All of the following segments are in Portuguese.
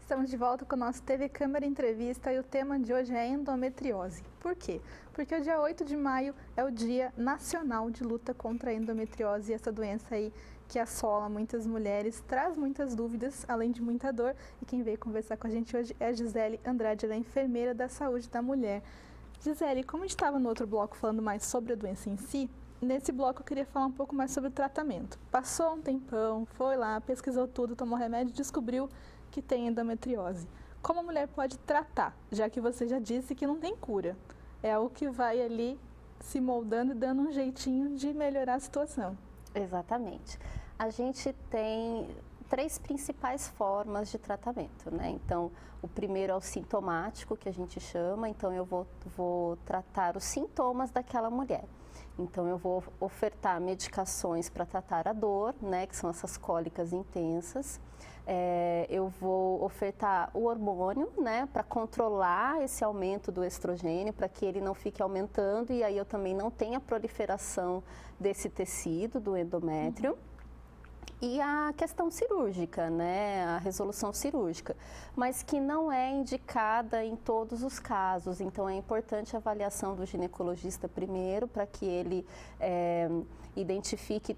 Estamos de volta com o nosso TV Câmara Entrevista e o tema de hoje é endometriose. Por quê? Porque o dia 8 de maio é o Dia Nacional de Luta contra a Endometriose e essa doença aí que assola muitas mulheres, traz muitas dúvidas, além de muita dor. E quem veio conversar com a gente hoje é a Gisele Andrade, ela é enfermeira da saúde da mulher. Gisele, como a gente estava no outro bloco falando mais sobre a doença em si, nesse bloco eu queria falar um pouco mais sobre o tratamento. Passou um tempão, foi lá, pesquisou tudo, tomou remédio, descobriu que tem endometriose. Como a mulher pode tratar, já que você já disse que não tem cura? É algo que vai ali se moldando e dando um jeitinho de melhorar a situação. Exatamente. A gente tem três principais formas de tratamento, né? Então, o primeiro é o sintomático, que a gente chama. Então, eu vou tratar os sintomas daquela mulher. Então, eu vou ofertar medicações para tratar a dor, né? Que são essas cólicas intensas. Eu vou ofertar o hormônio, né, para controlar esse aumento do estrogênio, para que ele não fique aumentando e aí eu também não tenha proliferação desse tecido, do endométrio. E a questão cirúrgica, né, a resolução cirúrgica, mas que não é indicada em todos os casos. Então, é importante a avaliação do ginecologista primeiro, para que ele identifique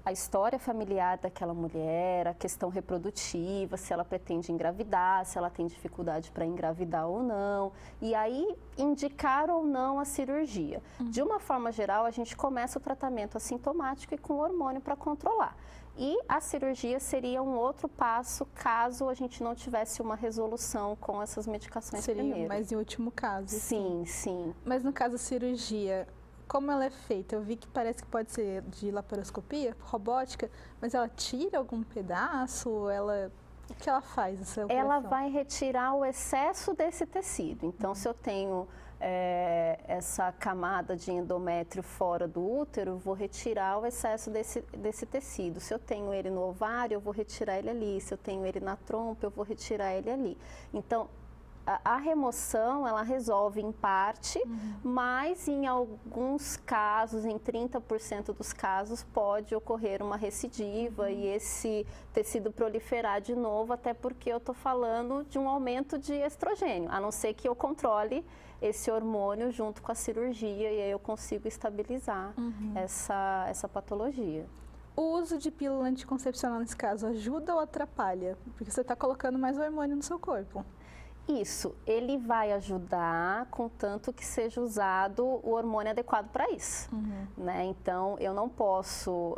a história familiar daquela mulher, a questão reprodutiva, se ela pretende engravidar, se ela tem dificuldade para engravidar ou não, e aí indicar ou não a cirurgia. De uma forma geral, a gente começa o tratamento assintomático e com hormônio para controlar. E a cirurgia seria um outro passo caso a gente não tivesse uma resolução com essas medicações primeiro. Seria mais em último caso. Sim, sim. Mas no caso da cirurgia, como ela é feita? Eu vi que parece que pode ser de laparoscopia, robótica, mas ela tira algum pedaço? O que ela faz? Ela vai retirar o excesso desse tecido. Então, se eu tenho essa camada de endométrio fora do útero, eu vou retirar o excesso desse tecido. Se eu tenho ele no ovário, eu vou retirar ele ali. Se eu tenho ele na trompa, eu vou retirar ele ali. Então, a remoção, ela resolve em parte, mas em alguns casos, em 30% dos casos, pode ocorrer uma recidiva e esse tecido proliferar de novo, até porque eu estou falando de um aumento de estrogênio, a não ser que eu controle esse hormônio junto com a cirurgia e aí eu consigo estabilizar essa patologia. O uso de pílula anticoncepcional nesse caso ajuda ou atrapalha? Porque você está colocando mais hormônio no seu corpo. Isso, ele vai ajudar, contanto que seja usado o hormônio adequado para isso, né? Então, eu não posso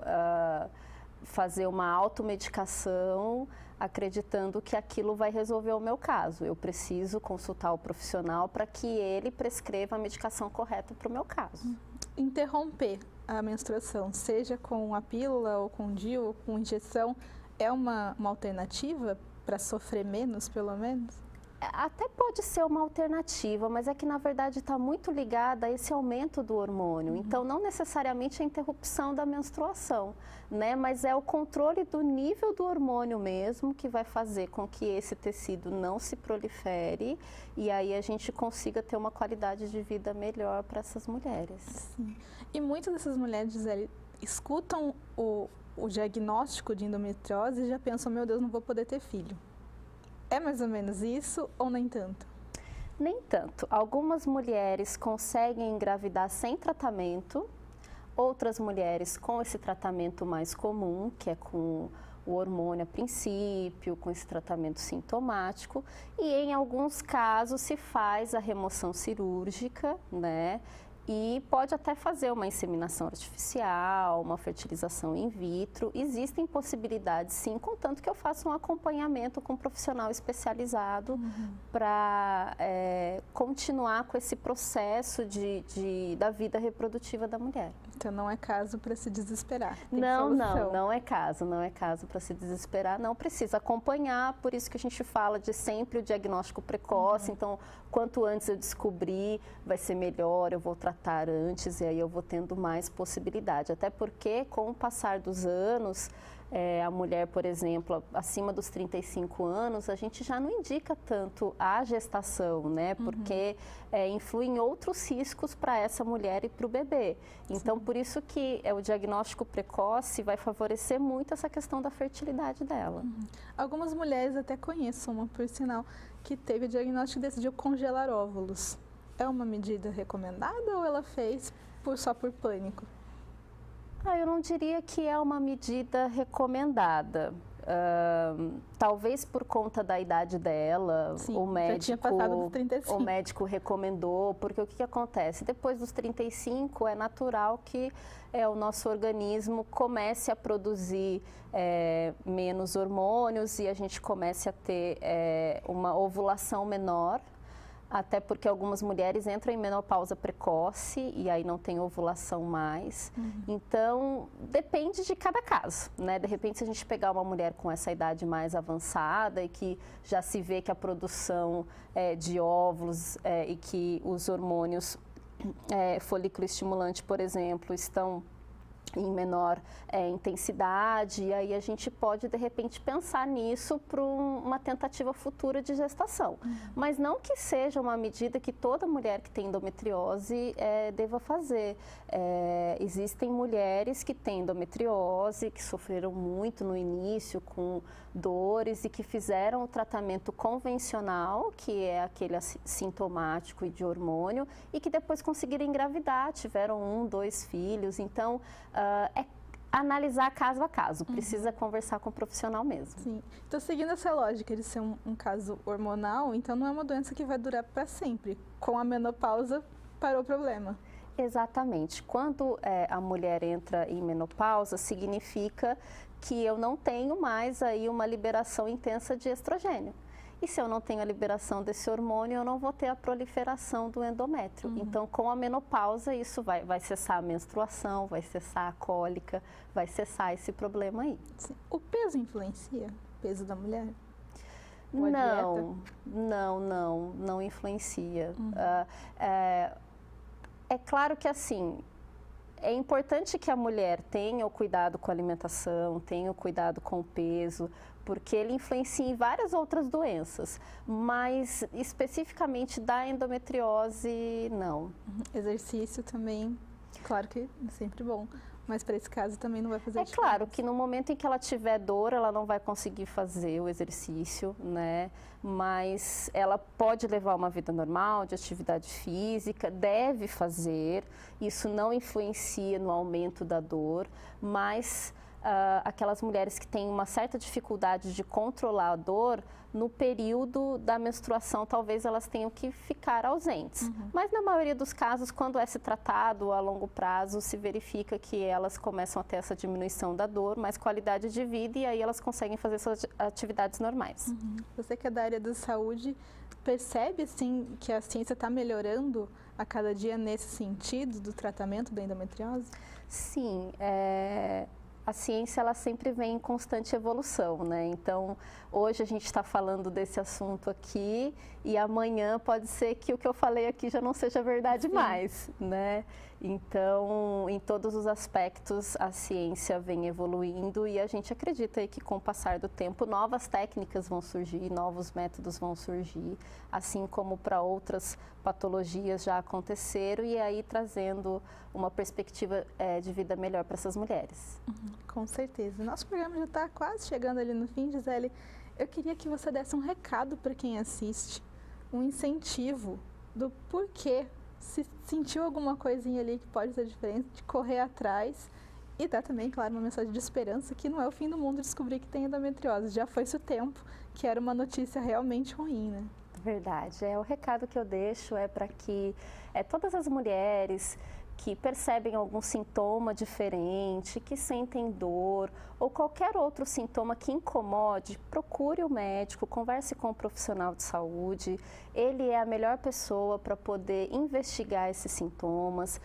fazer uma automedicação acreditando que aquilo vai resolver o meu caso. Eu preciso consultar o profissional para que ele prescreva a medicação correta para o meu caso. Interromper a menstruação, seja com a pílula ou com DIU ou com injeção, é uma alternativa para sofrer menos, pelo menos? Até pode ser uma alternativa, mas é que na verdade está muito ligada a esse aumento do hormônio. Então, não necessariamente a interrupção da menstruação, né? Mas é o controle do nível do hormônio mesmo que vai fazer com que esse tecido não se prolifere e aí a gente consiga ter uma qualidade de vida melhor para essas mulheres. Sim. E muitas dessas mulheres, Gisele, escutam o diagnóstico de endometriose e já pensam, meu Deus, não vou poder ter filho. É mais ou menos isso ou nem tanto? Nem tanto. Algumas mulheres conseguem engravidar sem tratamento, outras mulheres com esse tratamento mais comum, que é com o hormônio a princípio, com esse tratamento sintomático, e em alguns casos se faz a remoção cirúrgica, né? E pode até fazer uma inseminação artificial, uma fertilização in vitro. Existem possibilidades, sim, contanto que eu faça um acompanhamento com um profissional especializado para continuar com esse processo da vida reprodutiva da mulher. Então, não é caso para se desesperar. Não é caso para se desesperar, não precisa acompanhar, por isso que a gente fala de sempre o diagnóstico precoce, então, quanto antes eu descobrir, vai ser melhor, eu vou tratar antes e aí eu vou tendo mais possibilidade, até porque com o passar dos anos, a mulher, por exemplo, acima dos 35 anos, a gente já não indica tanto a gestação, né? Porque influem outros riscos para essa mulher e para o bebê. Então, por isso que o diagnóstico precoce vai favorecer muito essa questão da fertilidade dela. Algumas mulheres, até conheço uma, por sinal, que teve o diagnóstico e decidiu congelar óvulos. É uma medida recomendada ou ela fez só por pânico? Eu não diria que é uma medida recomendada. Talvez por conta da idade dela, Sim, o já tinha passado dos 35. o médico recomendou, porque o que acontece? Depois dos 35 é natural que o nosso organismo comece a produzir menos hormônios e a gente comece a ter uma ovulação menor. Até porque algumas mulheres entram em menopausa precoce e aí não tem ovulação mais. Então, depende de cada caso, né? De repente, se a gente pegar uma mulher com essa idade mais avançada e que já se vê que a produção de óvulos e que os hormônios folículo estimulante, por exemplo, estão em menor intensidade, e aí a gente pode, de repente, pensar nisso para uma tentativa futura de gestação. Mas não que seja uma medida que toda mulher que tem endometriose deva fazer. Existem mulheres que têm endometriose, que sofreram muito no início com dores e que fizeram o tratamento convencional, que é aquele sintomático e de hormônio, e que depois conseguiram engravidar, tiveram 1, 2 filhos. Então, analisar caso a caso, precisa conversar com o profissional mesmo. Sim. Então, seguindo essa lógica de ser um caso hormonal, então não é uma doença que vai durar para sempre. Com a menopausa, parou o problema. Exatamente. Quando a mulher entra em menopausa, significa que eu não tenho mais aí uma liberação intensa de estrogênio. E se eu não tenho a liberação desse hormônio, eu não vou ter a proliferação do endométrio. Então, com a menopausa, isso vai cessar a menstruação, vai cessar a cólica, vai cessar esse problema aí. Sim. O peso influencia? O peso da mulher? Não influencia. É claro que assim, é importante que a mulher tenha o cuidado com a alimentação, tenha o cuidado com o peso, porque ele influencia em várias outras doenças, mas especificamente da endometriose, não. Exercício também, claro que é sempre bom, mas para esse caso também não vai fazer diferença. É claro que no momento em que ela tiver dor, ela não vai conseguir fazer o exercício, né? Mas ela pode levar uma vida normal, de atividade física, deve fazer, isso não influencia no aumento da dor, mas aquelas mulheres que têm uma certa dificuldade de controlar a dor, no período da menstruação, talvez elas tenham que ficar ausentes. Mas na maioria dos casos, quando é se tratado a longo prazo, se verifica que elas começam a ter essa diminuição da dor, mais qualidade de vida, e aí elas conseguem fazer suas atividades normais. Você que é da área da saúde, percebe assim que a ciência está melhorando a cada dia nesse sentido do tratamento da endometriose? Sim, a ciência ela sempre vem em constante evolução, né? Então, hoje a gente está falando desse assunto aqui e amanhã pode ser que o que eu falei aqui já não seja verdade mais, né? Então, em todos os aspectos, a ciência vem evoluindo e a gente acredita aí que com o passar do tempo, novas técnicas vão surgir, novos métodos vão surgir, assim como para outras patologias já aconteceram, e aí trazendo uma perspectiva de vida melhor para essas mulheres. Com certeza. Nosso programa já está quase chegando ali no fim, Gisele. Eu queria que você desse um recado para quem assiste, um incentivo do porquê, se sentiu alguma coisinha ali que pode ser diferente, de correr atrás e dar também, claro, uma mensagem de esperança que não é o fim do mundo descobrir que tem endometriose. Já foi-se o tempo que era uma notícia realmente ruim, né? Verdade. O recado que eu deixo é para que todas as mulheres que percebem algum sintoma diferente, que sentem dor ou qualquer outro sintoma que incomode, procure o médico, converse com o profissional de saúde. Ele é a melhor pessoa para poder investigar esses sintomas,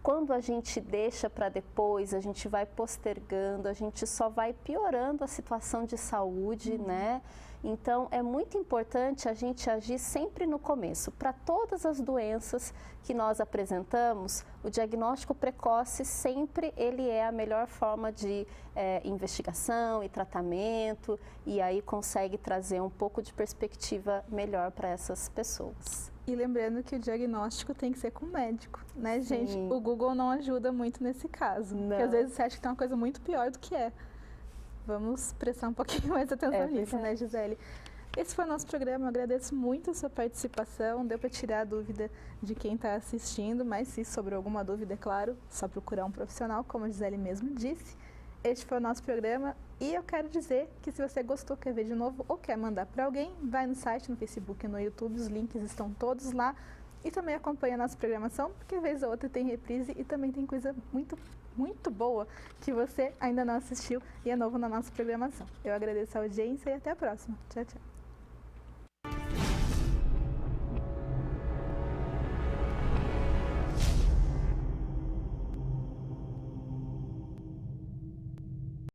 Quando a gente deixa para depois, a gente vai postergando, a gente só vai piorando a situação de saúde, né? Então, é muito importante a gente agir sempre no começo. Para todas as doenças que nós apresentamos, o diagnóstico precoce sempre ele é a melhor forma de investigação e tratamento, e aí consegue trazer um pouco de perspectiva melhor para essas pessoas. E lembrando que o diagnóstico tem que ser com o médico, né, Sim. gente? O Google não ajuda muito nesse caso, Não. porque às vezes você acha que tem uma coisa muito pior do que é. Vamos prestar um pouquinho mais atenção nisso, né, Gisele? Esse foi o nosso programa, eu agradeço muito a sua participação, deu para tirar a dúvida de quem está assistindo, mas se sobrou alguma dúvida, é claro, só procurar um profissional, como a Gisele mesmo disse. Este foi o nosso programa e eu quero dizer que se você gostou, quer ver de novo ou quer mandar para alguém, vai no site, no Facebook, no YouTube, os links estão todos lá. E também acompanha a nossa programação, porque vez ou outra tem reprise e também tem coisa muito boa que você ainda não assistiu e é novo na nossa programação. Eu agradeço a audiência e até a próxima. Tchau, tchau.